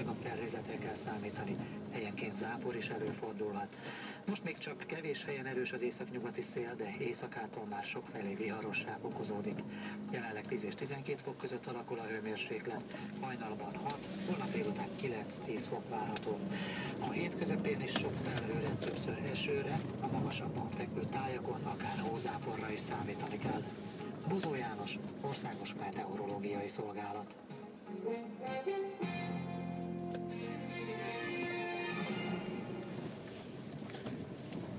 napfelhőzetre kell számítani. Helyenként zápor is előfordulhat. Most még csak kevés helyen erős az északnyugati szél, de északától már sokfelé viharosság okozódik. Jelenleg 10 és 12 fok között alakul a hőmérséklet, hajnalban 6, holnap délután 9-10 fok várható. A hét közepén is sok felhőre, többször esőre, a magasabban fekvő tájakon akár hózáporra is számítani kell. Bozó János, Országos Meteorológiai Szolgálat.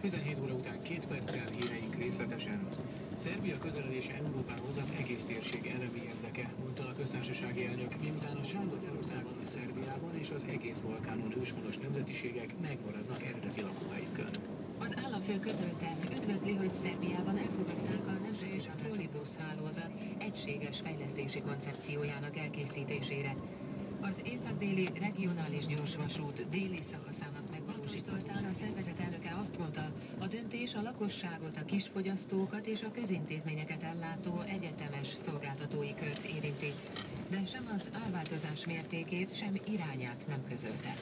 17 óra után 2 perccel híreink részletesen. Szerbia közeledése Európához az egész térség elemi érdeke, mondta a köztársasági elnök, miután a Sárga-Oroszágon, Szerbiában és az egész Balkánon őshonos nemzetiségek megmaradnak eredeti lakóhelyükön. Az államfő közölte, üdvözli, hogy Szerbiában elfogadták a nemzeti trollibusz hálózat egységes fejlesztési koncepciójának elkészítésére. Az észak-déli regionális gyorsvasút déli szakaszának megvalósításán a szervezet elnöke azt mondta, a döntés a lakosságot, a kisfogyasztókat és a közintézményeket ellátó egyetemes szolgáltatói kört érinti, de sem az árváltozás mértékét, sem irányát nem közölte.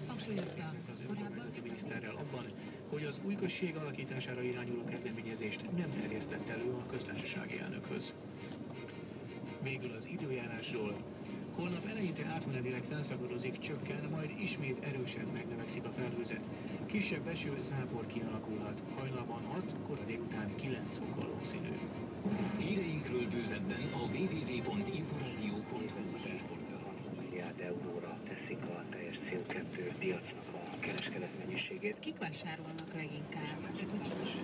Hangsúlyozta, az önkormányzati miniszterrel abban, hogy az új község alakítására irányuló kezdeményezést nem terjesztett elő a köztársasági elnökhöz. Végül az időjárásról. Holnap eleinte átmenetileg felszakadozik, csökken, majd ismét erősen megnövekszik a felhőzet. Kisebb eső, zápor kialakulhat. Hajnalban 6, kora délután 9 fok valószínű. Híreinkről bővebben a www.inforadio.hu. 6 milliárd euróra teszik a teljes CO2 piacnak a kereskedet mennyiségét. Kik vásárolnak leginkább? De tudjuk, hogy